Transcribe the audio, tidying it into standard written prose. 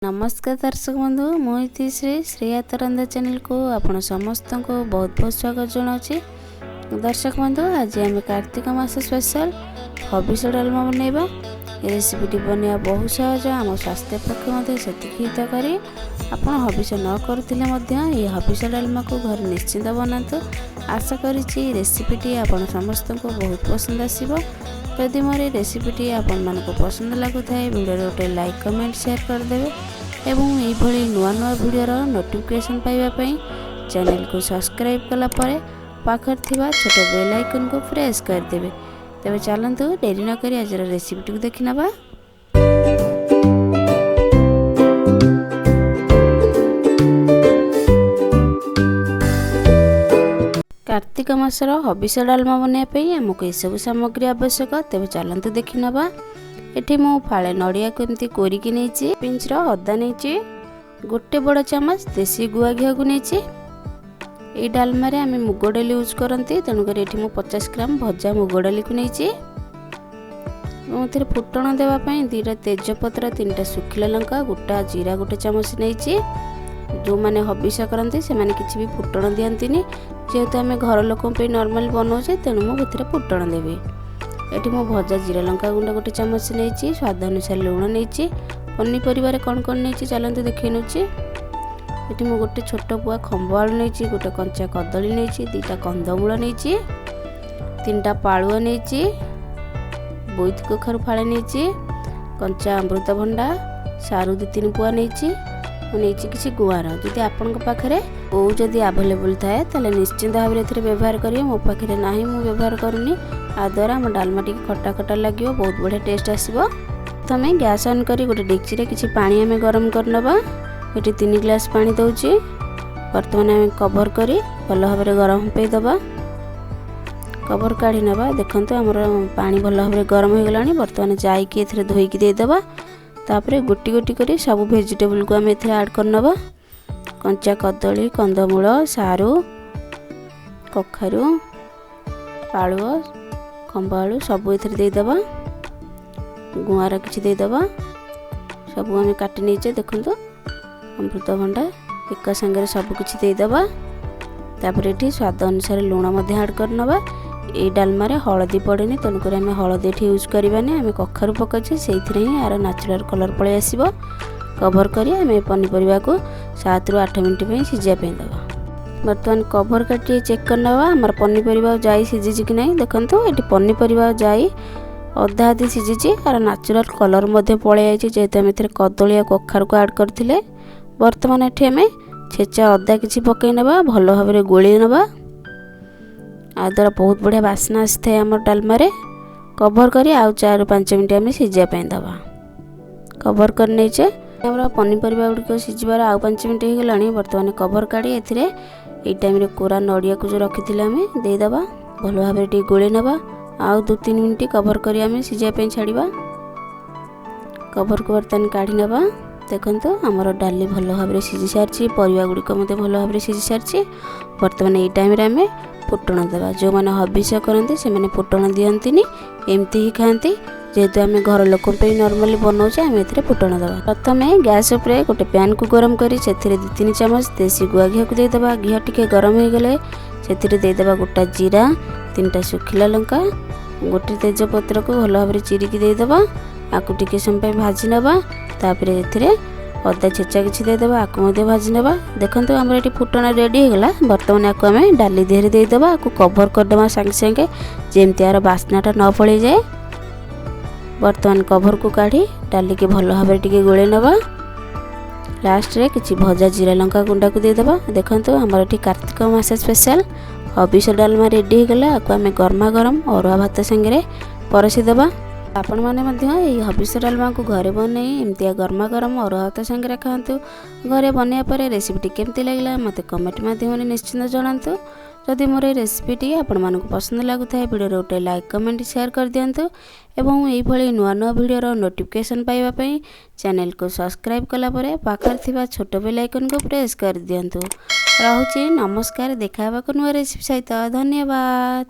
नमस्कार दर्शक बंधु मुझे श्री रंधा चैनल को आपण समस्त को बहुत बहुत स्वागत जनाऊँगी। दर्शक बंधु आज आम कार्तिक मास स्पेशल हबिसा डालमा बनैबा। रेसिपीटी बनैया बहुत सहज, आम स्वास्थ्य पक्ष से हितकारी। आप हबिसा न करुले हबिसा डालमा को घर निश्चिंत बनातु। आशा करी रेसिपीटी आपण समस्त को बहुत पसंद आसो। जदि मोर रेसिपीटी आपण मानक पसंद लगुए वीडियो गोटे लाइक कमेंट शेयर करदेवे एवं यही नुआ नुआ वीडियोर नोटिफिकेशन पाइबापी चैनल को सब्सक्राइब कलापर पाखर थिबा छोट बेल आइकन को प्रेस करदेवे। तेबे चलंतु डेरी न करी आज रेसिपीटी को देखि नबा। कार्तिक मासर हबिसा डालमा बनाइबापी आमको एसबू सामग्री आवश्यक। तेबे चलंतु देखि नबा। एठी मु फाळे नड़िया को एमती कोरिकी नेछि, पिंचर अदा नेछि, गोटे बड़ चमच देसी गुआ घी को नेछि। ए डालमा रे आमे मुग डाली यूज करंती, तेनु कर एठी मु 50 ग्राम भजा मुग डाली को नेछि। मोथरे फुटण देबा पई 2टा तेजपत्र, 3टा सुखिला लंका, गोटा जीरा गोटे चमच नेछि। जो माने हबिसा करंती से माने किछि भी फुटण दियंतिनी, जेहेतु आमे घर लोकन पे नॉर्मल बनौछे तेनु मु भितरे फुटण देबी। एठी मु भजा जीरा लंका गुंडा गोटे चमच नेछि, स्वाद अनुसार लूण नेछि। पनीपरिबारे कोन कोन नेछि चलंतु देखै नउछि। एठी मु गोटे छोट पुआ खंब आलू नेछि, गोटे कंचा कदली नेछि, 2टा कंदमूल नेछि, 3टा पाळुआ नेछि, बोइथ कखारु फाळे नेछि, कंचा अमृतभंडा, सारू 2-3 पुआ नेछि। नेछि किछि गुआर। जदि आपनक पाखरे ओ जदि अवेलेबल थाए ताले निश्चिंत भाव एथिरे व्यवहार करियो। मो पाखरे नाही, मु व्यवहार करूनी। आ द्वारा हम डालमा टिके खट्टा खट्टा लागियो, बहुत बढ़िया टेस्ट आसीबो। तमे गैस ऑन करी गोटे डेक्ची रे किछि पानी हमें गरम करनबा। एठी 3 ग्लास पानी दउची। वर्तमान हमें कवर करी भलो भाबरे गरम पे दबा। कवर काढी नबा। देखंतु हमर पानी भलो भाबरे गरम हो गलानी। वर्तमान जाई के एथिरे धोई के दे दबा। तापरे गोटी गोटी करी सब वेजिटेबल को हम एथिरे ऐड करनबा। कंचा कदली, कंदमूल, सारू, कखारू, पाळुआ, खंबाळू सब एथिरे दे दबा। गुआरा किछि दे दबा। सब हम काटि नेचे। देखंतु अमृतभंडा एका संगे सब किछि दे दबा। तापरे एठी स्वाद अनुसार लूण मध्ये ऐड करनबा। ए डालमा रे हळदी पड़ेनी, तेणु कर आम हळदी एठी यूज करबानी। आम कखारू पकाउछे सेइथिरे ही यार नेचुरल कलर पळे आसीबो। कवर करी आम पनीपरिबा को 7 ରୁ 8 मिनिट पे सिझिया पे दबा। वर्तमान कवर काटी चेक करनबा हमर पनीपरिबा जाई सिझिछि कि नै। देखंतु एठी पनीपरिबा जाई अधा आधी सिझिछि आर नेचुरल कलर मध्ये पळे आइछि, जेहेतु आम एथिरे कदली आ कखारू को ऐड करथिले। वर्तमान एठी आम छेचा अदा किछि पकै नबा, भलो भाबरे गोळी नबा। आ द्वारा बहुत बढ़िया बास्ना आसथे हमर डालमा रे। कवर करी आ 4 ରୁ 5 मिनिट आम सिझिया पे दबा। कवर कर नेचे हमर पनीपरिबा गुडी सिझिबार आ 5 मिनिट हो गलानी। वर्तमान कवर काढी एथिरे ए टाइम रे कोरा नड़िया को जो रखिथिले आम दे दबा। भलो भाबरे टी गोळी नबा। आ 2-3 मिनिट कवर करी आम सिझिया पे छाड़ीबा। कवर को वर्तमान काढी नबा। देखंतु हमर डाली भलो भाबरे सिझि सारछि, परिबा गुडी को मते भलो भाबरे सिझि सारछि। वर्तमान ए टाइम रे आम फुटण देवा। जो मैंने हबिसा करते से मैंने फुटण दियंतिनी, एमती ही खाती। जेहेतु आम घर लोक नॉर्मली बनाऊे आम ए फुटण देवा। प्रथम गैस उपरे गोटे पैन को गरम करी से 2-3 चमच देसी गुआ घी को देदेबा। घी टिके गरम हो गले से देदेबा गोटा जीरा, 3टा सुखिला लंका, गोटे तेजपत्र को भल भाव चिरिकी देदेबा। आकु टिके समय भाजी नबा। तापर एथिरे अदा छेचा किछि देदेबा, आकु मध्ये भाजी नबा। देखंतु हमर एठी फुटण रेडी हो गला। वर्तमान आकु हमें डाली देहरे दे देबा। आकु कवर कर देबा संगे संगे, जेमति यार बास्नाटा न पळै जाए। वर्तमान कवर को काढी डाली के भलो भाबरे टिके गोळे नबा। लास्ट रे किछि भजा जीरा लंका गुंडा को दे देबा। देखंतु हमर एठी कार्तिक मास स्पेशल हबिसा डालमा रेडी हो गला। आकु हमें गरमा गरम अरुआ भात संगे परसी देबा। आपण माने मध्य ए हबिसा डालमा को घरे बनै एमतिया गरमा गरम अरुआ भात संगे खांतु। घरे बनैया परे रेसिपीटी केमती लागला मते कमेंट माध्यम निश्चिंत जणांतु। जदि मोर रेसिपीटी आपण मानक पसंद लागुथाय वीडियो रे गोटे लाइक कमेंट शेयर कर दियंतु एवं एई भली नुआ नुआ वीडियो रो नोटिफिकेशन पाइबा पई चैनल को सब्सक्राइब कला परे पाखर थिबा छोट बेल आइकन को प्रेस कर दियंतु। रहुची नमस्कार। देखा हेबाक नुआ रेसिपी सहित धन्यवाद।